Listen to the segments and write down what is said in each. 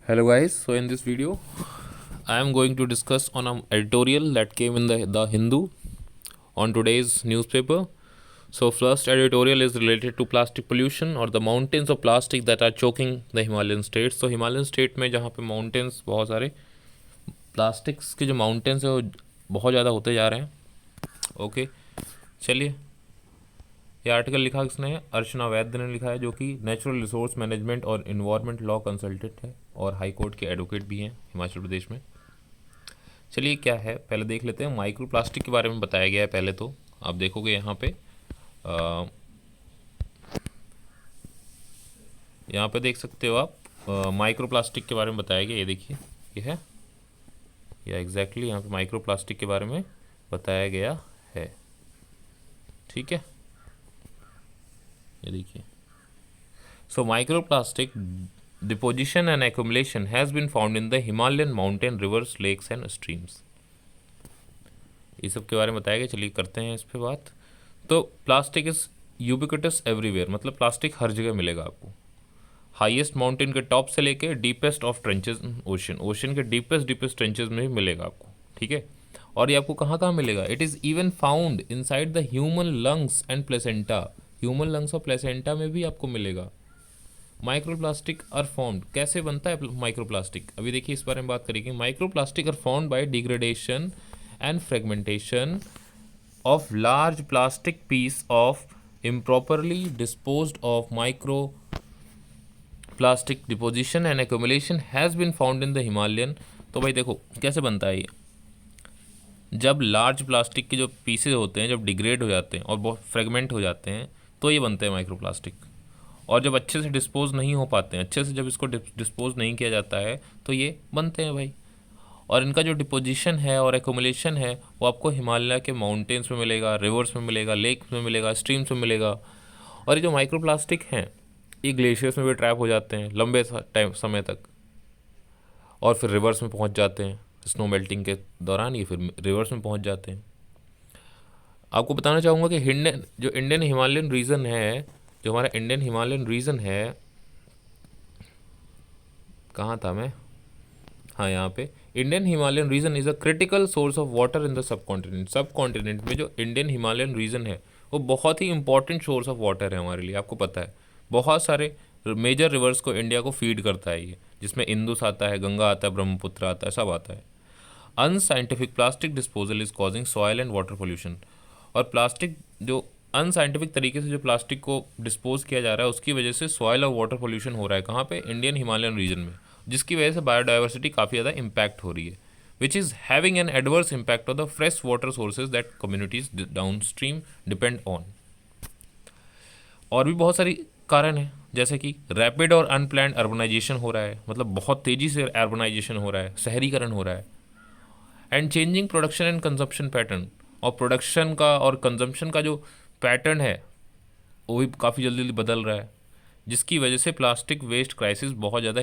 Hello guys, so in this video I am going to discuss on an editorial that came in the Hindu on today's newspaper. So first editorial is related to plastic pollution or the mountains of plastic that are choking the Himalayan states. So Himalayan state में जहाँ पे mountains बहुत सारे plastics के जो mountains है वो बहुत ज़्यादा होते जा रहे हैं. ओके चलिए, ये आर्टिकल लिखा किसने है? अर्चना वैद्य ने लिखा है, जो कि नेचुरल रिसोर्स मैनेजमेंट और इन्वायरमेंट लॉ कंसल्टेंट है और हाई कोर्ट के एडवोकेट भी हैं हिमाचल प्रदेश में. चलिए क्या है पहले देख लेते हैं. माइक्रो प्लास्टिक के बारे में बताया गया है. पहले तो आप देखोगे यहाँ पे देख सकते हो आप माइक्रो प्लास्टिक के बारे में बताया गया. ये देखिए, ये है या एग्जैक्टली यहाँ पे माइक्रो प्लास्टिक के बारे में बताया गया है. ठीक है, ये देखिए. So microplastic deposition and accumulation has been found in the Himalayan mountain rivers, lakes and streams. ये सब के बारे में बताया गया. चलिए करते हैं इस पे बात. तो प्लास्टिक इज यूबिक्विटस एवरीवेयर, मतलब प्लास्टिक हर जगह मिलेगा आपको. हाईएस्ट माउंटेन के टॉप से लेके डीपेस्ट ऑफ ट्रेंचेस ओशन के डीपेस्ट ट्रेंचेस में भी मिलेगा आपको. ठीक है, और ये आपको कहाँ कहाँ मिलेगा? It is even found inside the human lungs and placenta. Human lungs और प्लेसेंटा में भी आपको मिलेगा. माइक्रोप्लास्टिक आर फॉर्म्ड, कैसे बनता है माइक्रोप्लास्टिक? अभी देखिए इस बारे में बात करेंगे. Microplastic are formed by degradation and fragmentation of large plastic piece of improperly disposed of microplastic deposition and accumulation has been found in the Himalayan. तो भाई देखो कैसे बनता है ये. जब लार्ज प्लास्टिक के जो पीसेज होते हैं जब डिग्रेड हो जाते हैं और बहुत फ्रेगमेंट हो जाते हैं तो ये बनते हैं माइक्रोप्लास्टिक. और जब अच्छे से डिस्पोज नहीं हो पाते हैं, अच्छे से जब इसको डिस्पोज नहीं किया जाता है तो ये बनते हैं भाई. और इनका जो डिपोजिशन है और एकोमुलेशन है वो आपको हिमालय के माउंटेन्स में मिलेगा, रिवर्स में मिलेगा, लेक्स में मिलेगा, स्ट्रीम्स में मिलेगा. और ये जो माइक्रोप्लास्टिक हैं ये ग्लेशियर्स में भी ट्रैप हो जाते हैं लंबे टाइम समय तक और फिर रिवर्स में पहुंच जाते हैं. स्नो मेल्टिंग के दौरान ये फिर रिवर्स में पहुंच जाते हैं. आपको बताना चाहूँगा कि जो इंडियन हिमालयन रीजन है, जो हमारा इंडियन हिमालयन रीजन है, कहाँ था मैं? हाँ, यहाँ पे Indian Himalayan region is a critical source of water in the subcontinent. Subcontinent में जो इंडियन हिमालयन रीजन है वो बहुत ही इंपॉर्टेंट सोर्स ऑफ वाटर है हमारे लिए. आपको पता है बहुत सारे मेजर रिवर्स को इंडिया को फीड करता है ये, जिसमें इंदुस आता है, गंगा आता है, ब्रह्मपुत्र आता है, सब आता है. Unscientific plastic disposal is causing soil and water pollution. और प्लास्टिक जो अनसाइंटिफिक तरीके से जो प्लास्टिक को डिस्पोज किया जा रहा है उसकी वजह से सॉयल और वाटर पोल्यूशन हो रहा है. कहाँ पे? इंडियन हिमालयन रीजन में, जिसकी वजह से बायोडाइवर्सिटी काफ़ी ज़्यादा इम्पैक्ट हो रही है, which is having an adverse impact on the fresh water sources that communities down stream depend on. और भी बहुत सारी कारण हैं, जैसे कि रैपिड और अनप्लान्ड अर्बनाइजेशन हो रहा है, मतलब बहुत तेज़ी से अर्बनाइजेशन हो रहा है, शहरीकरण हो रहा है. And changing production and consumption pattern, और प्रोडक्शन का और कंजम्पशन का जो पैटर्न है वो भी काफ़ी जल्दी जल्दी बदल रहा है, जिसकी वजह से प्लास्टिक वेस्ट क्राइसिस बहुत ज़्यादा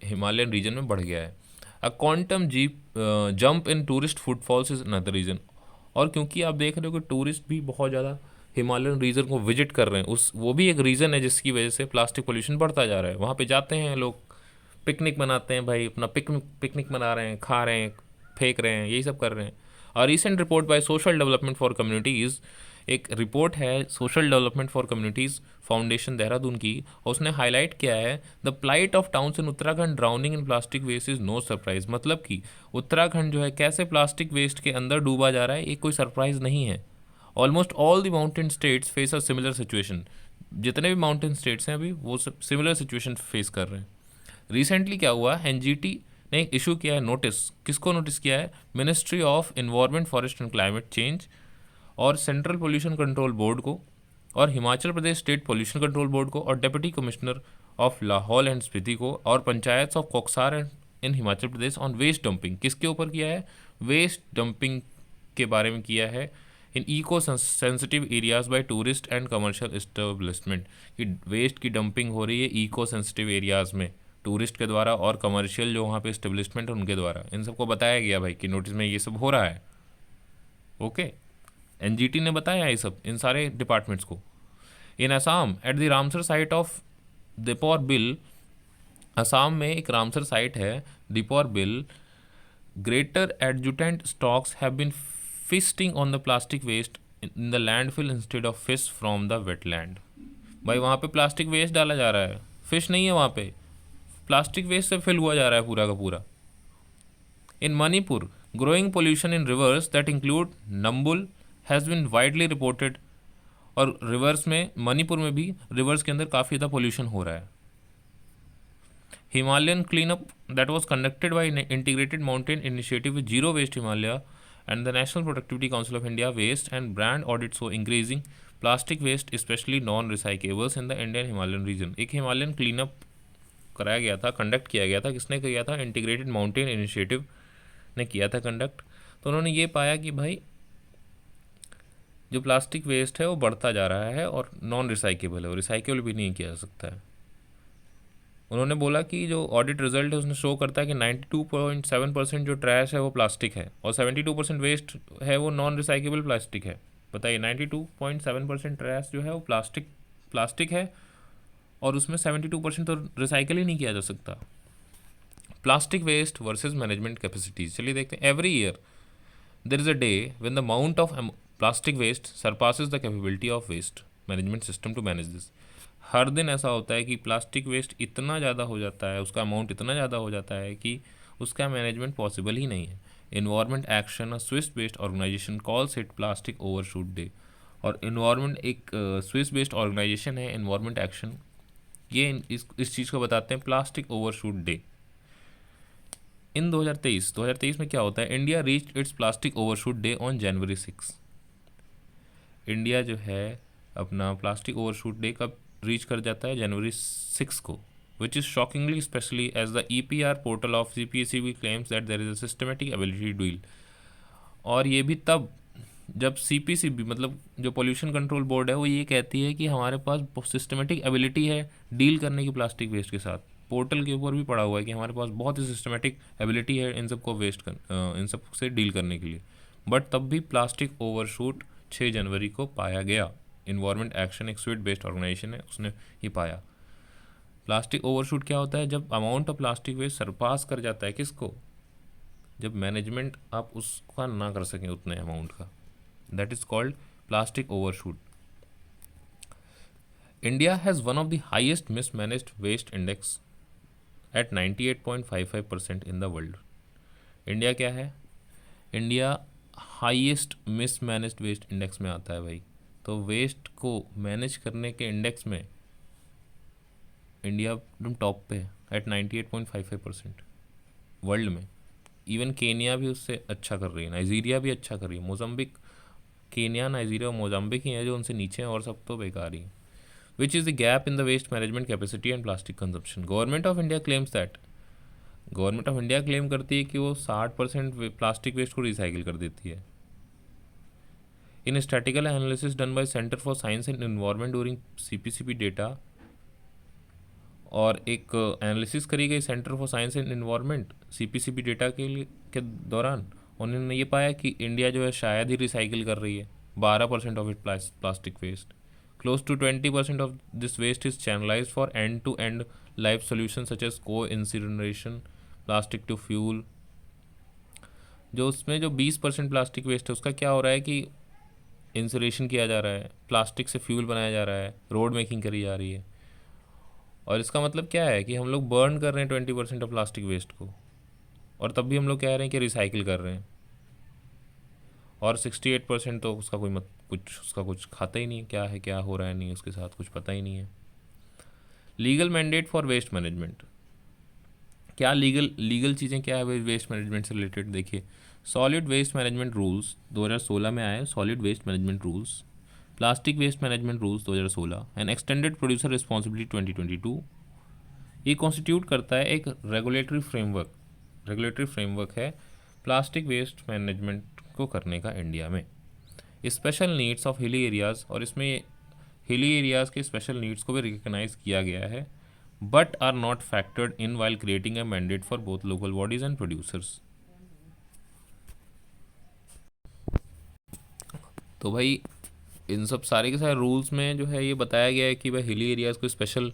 हिमालयन रीजन में बढ़ गया है. A quantum jump in tourist footfalls is another reason. और क्योंकि आप देख रहे हो कि टूरिस्ट भी बहुत ज़्यादा हिमालयन रीजन को विजिट कर रहे हैं, वो भी एक रीज़न है जिसकी वजह से प्लास्टिक पोल्यूशन बढ़ता जा रहा है. वहाँ पे जाते हैं लोग, पिकनिक मनाते हैं भाई, अपना पिकनिक मना रहे हैं, खा रहे हैं, फेंक रहे हैं, यही सब कर रहे हैं. और recent report by social development for communities, एक रिपोर्ट है social development for communities foundation Dehradun की, और उसने हाईलाइट किया है the plight of towns in Uttarakhand drowning in plastic waste is no surprise. मतलब कि उत्तराखंड जो है कैसे प्लास्टिक वेस्ट के अंदर डूबा जा रहा है ये कोई सरप्राइज़ नहीं है. Almost all the mountain states face a similar situation. जितने भी माउंटेन स्टेट्स हैं अभी वो सिमिलर सिचुएशन फेस कर रहे हैं. रिसेंटली क्या हुआ, एनजीटी ने एक इशू किया है नोटिस. किसको नोटिस किया है? Ministry of environment, forest and climate change और सेंट्रल पोल्यूशन कंट्रोल बोर्ड को, और Himachal Pradesh state pollution control board को, और deputy commissioner of Lahaul and Spiti को, और panchayat of Koksar in Himachal Pradesh on waste dumping. किसके ऊपर किया है? वेस्ट डंपिंग के बारे में किया है in eco sensitive areas by tourist and commercial establishment. कि वेस्ट की डंपिंग हो रही है इको सेंसिटिव एरियाज़ में टूरिस्ट के द्वारा और कमर्शियल जो वहाँ पे इस्टेब्लिशमेंट है उनके द्वारा. इन सबको बताया गया भाई कि नोटिस में ये सब हो रहा है. ओके, एनजीटी ने बताया ये सब इन सारे डिपार्टमेंट्स को. In Assam at the Ramsar site of Deepor Beel, Assam में एक रामसर साइट है, Deepor Beel, greater adjutant storks have been feasting on the plastic waste in the landfill instead of fish from the wetland. भाई वहाँ पे प्लास्टिक वेस्ट डाला जा रहा है, फिश नहीं है वहाँ पे, प्लास्टिक वेस्ट से फिल हुआ जा रहा है पूरा का पूरा। In Manipur, growing pollution in rivers that include Nambul has been widely reported. और रिवर्स में, मणिपुर में भी रिवर्स के अंदर काफ़ी ज़्यादा पोल्यूशन हो रहा है। Himalayan cleanup that was conducted by an integrated mountain initiative with Zero Waste Himalaya and the National Productivity Council of India waste and brand audits so increasing plastic waste especially non-recyclables in the Indian Himalayan region। एक Himalayan cleanup कराया गया था, conduct किया गया था, किसने किया था? इंटीग्रेटेड माउंटेन इनिशिएटिव ने किया था कंडक्ट। तो उन्होंने ये पाया कि भाई जो प्लास्टिक वेस्ट है वो बढ़ता जा रहा है और नॉन रिसाइकेबल है, और रिसाइकेबल भी नहीं किया जा सकता है। उन्होंने बोला कि जो ऑडिट रिजल्ट है उसने शो करता है कि 92.7% जो ट्रैश है वो प्लास्टिक है और 72% वेस्ट है वो नॉन रिसाइकेबल प्लास्टिक है। बताइए, 92.7% ट्रैश जो है वो प्लास्टिक है और उसमें 72% तो रिसाइकल ही नहीं किया जा सकता। Plastic waste versus management capacities, चलिए देखते हैं। Every year there is a day when the amount of plastic waste surpasses the capability of waste management system to manage this. हर दिन ऐसा होता है कि प्लास्टिक वेस्ट इतना ज़्यादा हो जाता है, उसका अमाउंट इतना ज़्यादा हो जाता है कि उसका मैनेजमेंट पॉसिबल ही नहीं है। Environment action, a Swiss based organisation calls it plastic overshoot day. और इन्वायरमेंट एक स्विस बेस्ड ऑर्गेनाइजेशन है, इन्वायरमेंट एक्शन, ये इस चीज़ को बताते हैं प्लास्टिक ओवरशूट डे। इन 2023 में क्या होता है? India reach its plastic overshoot day on January 6। India जो है अपना प्लास्टिक ओवरशूट डे कब रीच कर जाता है? जनवरी 6 को, which is shockingly specially as the EPR portal of CPCB claims that there is a systematic ability to deal. और ये भी तब जब CPCB मतलब जो पोल्यूशन कंट्रोल बोर्ड है वो ये कहती है कि हमारे पास सिस्टमेटिक एबिलिटी है डील करने की प्लास्टिक वेस्ट के साथ। पोर्टल के ऊपर भी पड़ा हुआ है कि हमारे पास बहुत ही सिस्टमेटिक एबिलिटी है इन सबको इन सब से डील करने के लिए। बट तब भी प्लास्टिक ओवरशूट 6 जनवरी को पाया गया। इन्वायरमेंट एक्शन एक स्वीट बेस्ड ऑर्गेनाइजेशन है, उसने ये पाया। प्लास्टिक ओवरशूट क्या होता है? जब amount of plastic waste surpass कर जाता है किसको? जब मैनेजमेंट आप उसका ना कर सकें उतने अमाउंट का, that is called plastic overshoot. India has one of the highest mismanaged waste index at 98.55% in the world. India क्या है? India highest mismanaged waste index में आता है भाई। तो वेस्ट को मैनेज करने के इंडेक्स में इंडिया एकदम टॉप पे है एट 98.55% वर्ल्ड में। इवन केनिया भी उससे अच्छा कर रही है, नाइजीरिया भी अच्छा कर रही है, मोजाम्बिक, केनिया, नाइजीरिया और मोजाम्बिक ही है जो उनसे नीचे हैं और सब तो बेकार ही। Which is the gap in the waste management capacity and plastic consumption. Government of India claims that, government of India claim करती है कि वो 60% प्लास्टिक वेस्ट को रिसाइकिल कर देती है। In statistical analysis done by centre for science and environment during CPCB data, और एक एनालिसिस करी गई centre for science and environment CPCB data के दौरान उन्होंने ये पाया कि इंडिया जो है शायद ही रिसाइकिल कर रही है 12% of it plastic waste. Close to 20% of this waste is channelise for end to end life solution such as को इंसिनरेशन, प्लास्टिक टू फ्यूल। जो उसमें जो 20% प्लास्टिक वेस्ट है उसका क्या हो रहा है कि इंसुलेशन किया जा रहा है, प्लास्टिक से फ्यूल बनाया जा रहा है, रोड मेकिंग करी जा रही है। और इसका मतलब क्या है कि हम लोग बर्न कर रहे हैं 20% ऑफ प्लास्टिक वेस्ट को, और तब भी हम लोग कह रहे हैं कि रिसाइकिल कर रहे हैं। और 68% तो उसका कोई उसका कुछ खाता ही नहीं, क्या है क्या हो रहा है नहीं उसके साथ कुछ पता ही नहीं है। Legal mandate for waste management, क्या लीगल चीज़ें क्या है वेस्ट मैनेजमेंट से रिलेटेड? देखिए, सॉलिड वेस्ट मैनेजमेंट रूल्स 2016 में आए, solid waste management rules, plastic waste management rules 2016 and extended producer responsibility 2022। ये कॉन्स्टिट्यूट करता है एक रेगुलेटरी फ्रेमवर्क है प्लास्टिक वेस्ट मैनेजमेंट को करने का इंडिया में। Special needs of hilly areas, और इसमें हिली एरियाज़ के स्पेशल नीड्स को भी रिकग्नाइज किया गया है, but are not factored in while creating a mandate for both local bodies and producers. तो भाई इन सब सारे के सारे रूल्स में जो है ये बताया गया है कि भाई हिली एरियाज़ को स्पेशल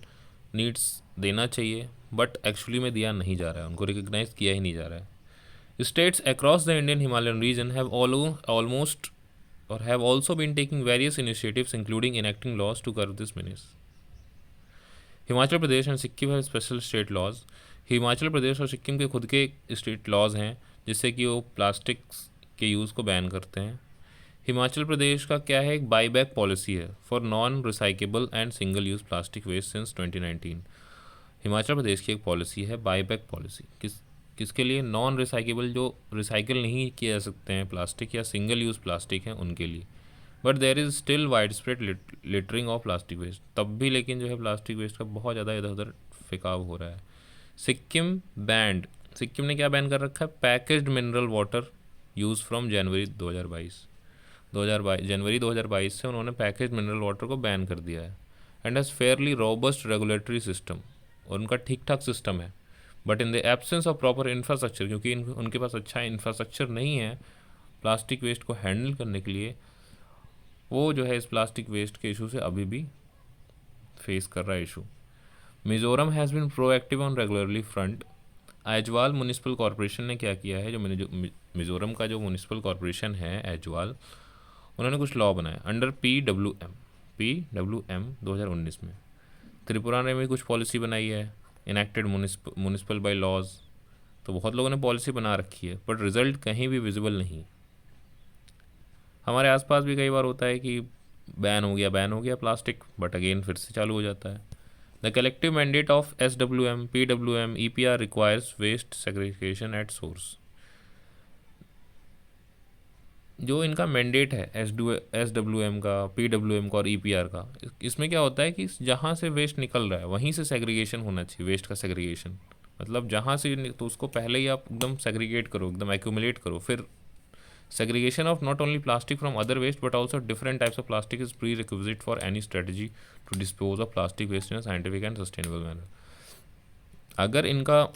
नीड्स देना चाहिए, बट एक्चुअली में दिया नहीं जा रहा है, उनको रिकग्नाइज किया ही नहीं जा रहा है। States across the Indian Himalayan region have almost और have also been taking various initiatives including enacting laws to curb this menace. Himachal Pradesh and Sikkim have special state laws. Himachal Pradesh और सिक्किम के खुद के स्टेट लॉज हैं जिससे कि वो प्लास्टिक्स के यूज़ को बैन करते हैं। हिमाचल प्रदेश का क्या है, एक बाईबैक पॉलिसी है for non recyclable and single use plastic waste since 2019। Himachal Pradesh की एक पॉलिसी है बाईबैक पॉलिसी, किसके लिए, नॉन रिसाइकेबल, जो रिसाइकिल नहीं किए जा सकते हैं प्लास्टिक या सिंगल यूज़ प्लास्टिक हैं उनके लिए। But there is still widespread littering of plastic waste, तब भी लेकिन जो है प्लास्टिक वेस्ट का बहुत ज़्यादा इधर उधर फेंकाव हो रहा है। सिक्किम बैंड, सिक्किम ने क्या बैन कर रखा है, packaged mineral water use from January 2022। जनवरी 2022 से उन्होंने पैकेज मिनरल वाटर को बैन कर दिया है। And has Fairlie robust regulatory system, और उनका ठीक ठाक सिस्टम है। But in the absence of proper infrastructure, क्योंकि उनके पास अच्छा इंफ्रास्ट्रक्चर नहीं है प्लास्टिक वेस्ट को हैंडल करने के लिए, वो जो है इस प्लास्टिक वेस्ट के इशू से अभी भी फेस कर रहा है issue. Mizoram has been proactive on regularly front. Aizawl municipal corporation ने क्या किया है, जो मिज़ोरम का जो म्यूनिसिपल कॉरपोरेशन है ऐजवाल, उन्होंने कुछ लॉ बनाए अंडर PWM 2019 में। त्रिपुरा ने भी कुछ पॉलिसी बनाई है, इनेक्टेड म्यूनिसिपल बाई लॉज। तो बहुत लोगों ने पॉलिसी बना रखी है बट रिजल्ट कहीं भी विजिबल नहीं। हमारे आसपास भी कई बार होता है कि बैन हो गया प्लास्टिक, बट अगेन फिर से चालू हो जाता है। The collective mandate of SWM, PWM, EPR requires waste segregation at source. जो इनका मैंडेट है SWM का, PWM का और EPR का, इसमें क्या होता है कि जहाँ से वेस्ट निकल रहा है वहीं से सेग्रीगेशन होना चाहिए, वेस्ट का सेग्रीगेशन। मतलब जहाँ से, तो उसको पहले ही आप एकदम सेग्रीगेट करो, एकदम एक्यूमुलेट करो, फिर segregation of not only plastic from other waste but also different types of plastic is prerequisite for any strategy to dispose of plastic waste in a scientific and sustainable manner। अगर इनका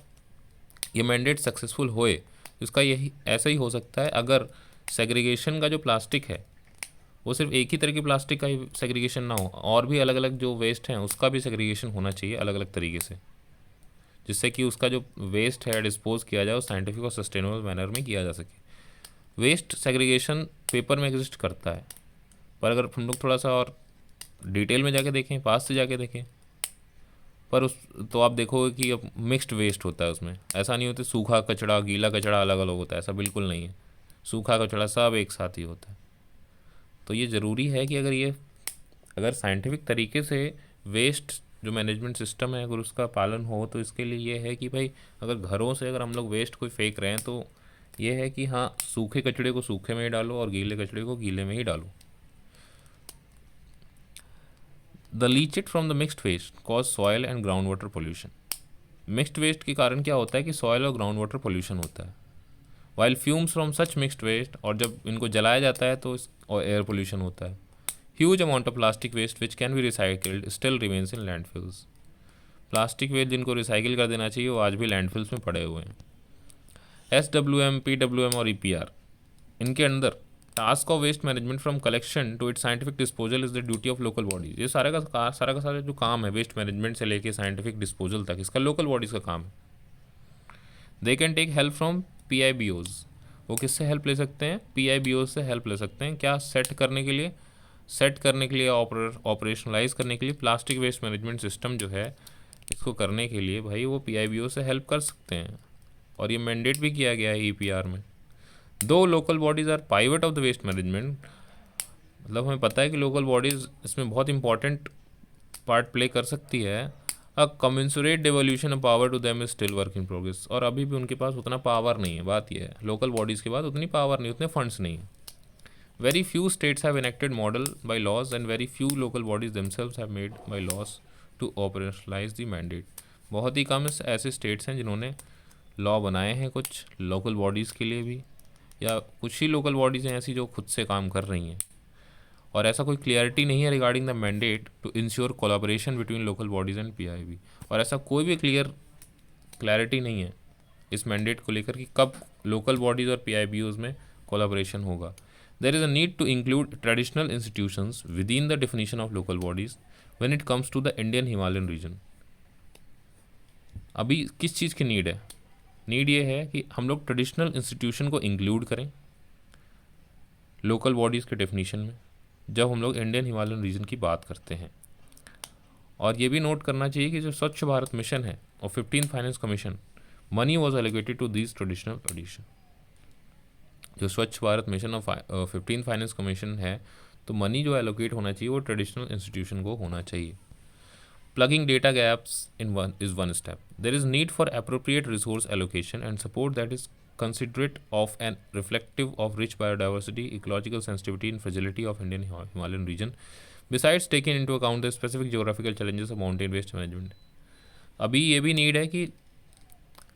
ये mandate successful होए, इसका यही ऐसा ही हो सकता है अगर सेग्रीगेशन का जो प्लास्टिक है वो सिर्फ एक ही तरह की प्लास्टिक का ही सेग्रीगेशन ना हो, और भी अलग अलग जो वेस्ट हैं उसका भी सेग्रीगेशन होना चाहिए अलग अलग तरीके से, जिससे कि उसका जो वेस्ट है डिस्पोज किया जाए वो साइंटिफिक और सस्टेनेबल मैनर में किया जा सके। वेस्ट सेग्रीगेशन पेपर में एग्जिस्ट करता है, पर अगर हम लोग थोड़ा सा और डिटेल में जाके देखें, पास से जाके देखें, पर उस तो आप देखोगे कि अब मिक्स्ड वेस्ट होता है उसमें। ऐसा नहीं होता सूखा कचरा गीला कचरा अलग अलग होता है, ऐसा बिल्कुल नहीं है। सूखा कचरा सब एक साथ ही होता है। तो ये ज़रूरी है कि अगर साइंटिफिक तरीके से वेस्ट जो मैनेजमेंट सिस्टम है अगर उसका पालन हो, तो इसके लिए ये है कि भाई अगर घरों से अगर हम लोग वेस्ट कोई फेंक रहे हैं तो ये है कि हाँ, सूखे कचड़े को सूखे में ही डालो और गीले कचड़े को गीले में ही डालो। The leachate from the mixed waste cause soil and ground water pollution. Mixed waste के कारण क्या होता है कि सॉयल और ग्राउंड वाटर पोल्यूशन होता है। While fumes from such mixed waste, और जब इनको जलाया जाता है तो और एयर पोल्यूशन होता है। Huge amount of plastic waste which can be recycled still remains in landfills. Plastic waste जिनको रिसाइकिल कर देना चाहिए वो आज भी लैंडफिल्स में पड़े हुए हैं। SWM, PWM और EPR, इनके अंदर task of waste management from collection to its scientific disposal is the duty of local bodies. ये सारा जो काम है वेस्ट मैनेजमेंट से लेके साइंटिफिक डिस्पोजल तक, इसका लोकल बॉडीज़ का काम है। They can take help from PIBOs। वो किससे हेल्प ले सकते हैं, PIBOs से हेल्प ले सकते हैं। क्या सेट करने के लिए ऑपरेशनलाइज करने के लिए प्लास्टिक वेस्ट मैनेजमेंट सिस्टम जो है इसको करने के लिए भाई वो PIBO से हेल्प कर सकते हैं, और ये मैंडेट भी किया गया है EPR में। Though local bodies are pivot of the waste management, मतलब हमें पता है कि लोकल बॉडीज़ इसमें बहुत इंपॉर्टेंट पार्ट प्ले कर सकती है। A commensurate devolution of power to them is still work in progress, और अभी भी उनके पास उतना पावर नहीं है। बात यह है लोकल बॉडीज़ के पास उतनी पावर नहीं, उतने फंड्स नहीं है। Very few states have enacted model bylaws and very few local bodies themselves have made bylaws to operationalise the mandate. बहुत ही कम ऐसे स्टेट्स हैं जिन्होंने लॉ बनाए हैं कुछ लोकल बॉडीज़ के लिए भी, या कुछ ही लोकल बॉडीज़ हैं ऐसी जो खुद से काम कर रही हैं, और ऐसा कोई क्लियरिटी नहीं है regarding the mandate to ensure collaboration between local bodies and PIB। और ऐसा कोई भी क्लैरिटी नहीं है इस मैंडेट को लेकर कि कब लोकल बॉडीज़ और PIBOs में कोलैबोरेशन होगा। There is a need to include traditional institutions within the definition of local bodies when it comes to the Indian Himalayan region. अभी किस चीज़ की नीड है? नीड ये है कि हम लोग ट्रेडिशनल इंस्टीट्यूशन को इंक्लूड करें लोकल बॉडीज़ के डेफिनेशन में जब हम लोग इंडियन हिमालयन रीजन की बात करते हैं। और ये भी नोट करना चाहिए कि जो स्वच्छ भारत मिशन है और 15th finance commission, money was allocated to these traditional addition. जो स्वच्छ भारत मिशन और 15th फाइनेंस कमीशन है, तो मनी जो एलोकेट होना चाहिए वो ट्रेडिशनल इंस्टीट्यूशन को होना चाहिए। Plugging data gaps is one step. There is need for appropriate resource allocation and support that is considerate of and reflective of rich biodiversity, ecological sensitivity and fragility of Indian Himalayan region, besides taking into account the specific geographical challenges of mountain waste management. अभी ये भी need है कि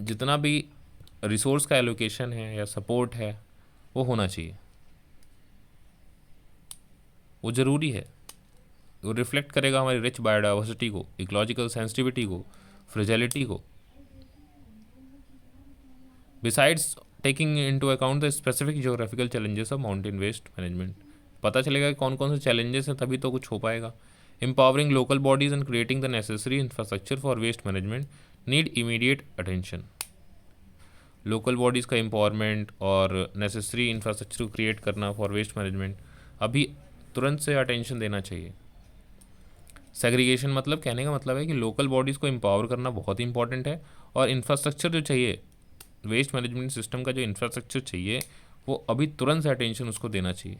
जितना भी resource का allocation है या सपोर्ट है वो होना चाहिए, वो ज़रूरी है। वो रिफ्लेक्ट करेगा हमारी रिच बायोडाइवर्सिटी को, इकोलॉजिकल सेंसिटिविटी को, फ्रेजिलिटी को, besides taking into account the specific geographical challenges of mountain waste management. पता चलेगा कि कौन कौन से चैलेंजेस हैं, तभी तो कुछ हो पाएगा। Empowering local bodies and creating the necessary infrastructure for waste management need immediate attention. Local bodies का एम्पावरमेंट और नेसेसरी इंफ्रास्ट्रक्चर को क्रिएट करना फॉर वेस्ट मैनेजमेंट अभी तुरंत से अटेंशन देना चाहिए। सेग्रीगेशन मतलब कहने का मतलब है कि लोकल बॉडीज़ को एम्पावर करना बहुत ही इंपॉर्टेंट है, और इंफ्रास्ट्रक्चर जो चाहिए, वेस्ट मैनेजमेंट सिस्टम का जो इंफ्रास्ट्रक्चर चाहिए वो अभी तुरंत से अटेंशन उसको देना चाहिए।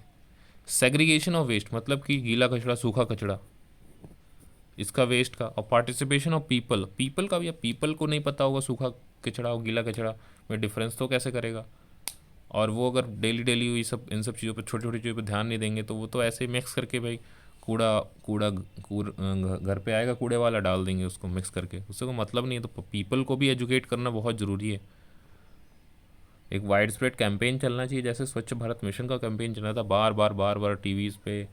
सेग्रीगेशन ऑफ वेस्ट मतलब कि गीला कचरा, सूखा कचरा, इसका वेस्ट का, और पार्टिसिपेशन ऑफ पीपल का भी। अब पीपल को नहीं पता होगा सूखा कचरा और गीला कचरा में डिफरेंस तो कैसे करेगा, और वो अगर डेली हुई सब इन सब चीज़ों पर, छोटी छोटी चीज़ों पर ध्यान नहीं देंगे तो वो तो ऐसे मिक्स करके भाई घर पे आएगा, कूड़े वाला डाल देंगे उसको मिक्स करके, उससे कोई मतलब नहीं है। तो पीपल को भी एजुकेट करना बहुत ज़रूरी है। एक वाइड स्प्रेड कैंपेन चलना चाहिए, जैसे स्वच्छ भारत मिशन का कैंपेन चल रहा था, बार बार टीवीज़ पे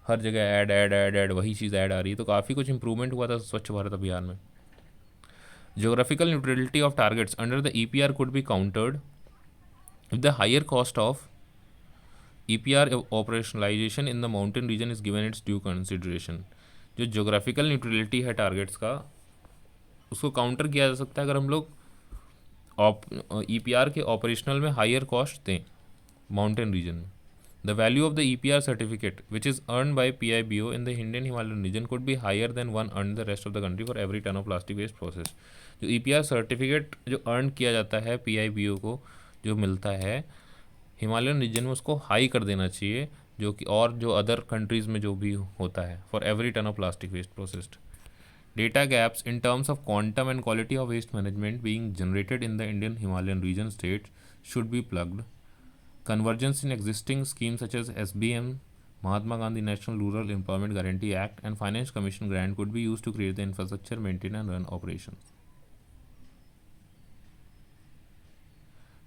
हर जगह ऐड वही चीज़ ऐड आ रही है, तो काफ़ी कुछ इंप्रूवमेंट हुआ था स्वच्छ भारत अभियान में। Geographical neutrality of targets under the EPR could be countered if the higher cost of EPR operationalization in the mountain region is given its due consideration। जो जोग्राफिकल न्यूट्रलिटी है टारगेट्स का, उसको काउंटर किया जा सकता है अगर हम लोग EPR के ऑपरेशनल में हायर कॉस्ट दें माउंटेन रीजन में। The value of the EPR certificate, which is earned by PIBO in the Indian Himalayan region, could be higher than one earned in the rest of the country for every ton of plastic waste processed। जो EPR certificate जो earn किया जाता है PIBO को जो मिलता है Himalayan reason में, उसको हाई कर देना चाहिए, जो कि और जो अदर कंट्रीज़ में जो भी होता है for every tonne of plastic waste processed. Data gaps in terms of quantum and quality of waste management being generated in the Indian Himalayan region state should be plugged. Convergence in existing schemes such as SBM, Mahatma Gandhi National Rural Employment Guarantee Act and Finance Commission grant could be used to create the infrastructure, maintain and run operations।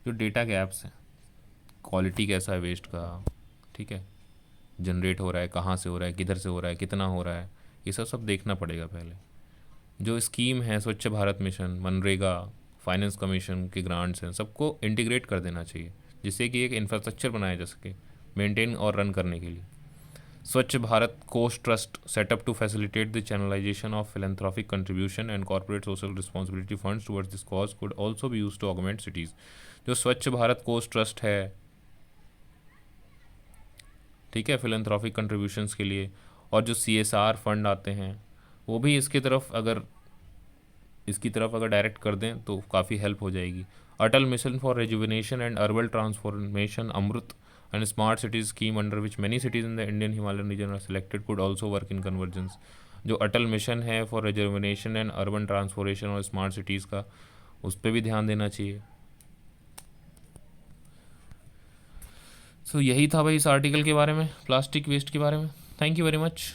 जो data gaps हैं, quality कैसा है waste का, ठीक है, generate हो रहा है, कहाँ से हो रहा है, किधर से हो रहा है, कितना हो रहा है, ये सब देखना पड़ेगा पहले। जो स्कीम है स्वच्छ Bharat mission, MNREGA, finance commission के ग्रांट्स हैं, सबको इंटीग्रेट कर देना चाहिए जिससे कि एक इंफ्रास्ट्रक्चर बनाया जा सके मेंटेन और रन करने के लिए। Swachh Bharat cost trust setup to facilitate the channelisation of philanthropic contribution and corporate social responsibility funds towards this cause could also be use to augment cities. जो स्वच्छ भारत कोस्ट ट्रस्ट है, ठीक है, फिलेंथ्रोपिक कंट्रीब्यूशंस के लिए, और जो CSR फंड आते हैं वो भी इसकी तरफ अगर डायरेक्ट कर दें तो काफ़ी हेल्प हो जाएगी। Atal mission for rejuvenation and urban transformation Amrut and smart cities scheme under which many cities in the Indian Himalayan region are selected could also work in convergence। जो अटल मिशन है for rejuvenation and urban transformation और smart cities का, उस पर भी ध्यान देना चाहिए। सो यही था भाई इस आर्टिकल के बारे में, प्लास्टिक वेस्ट के बारे में। Thank you very much.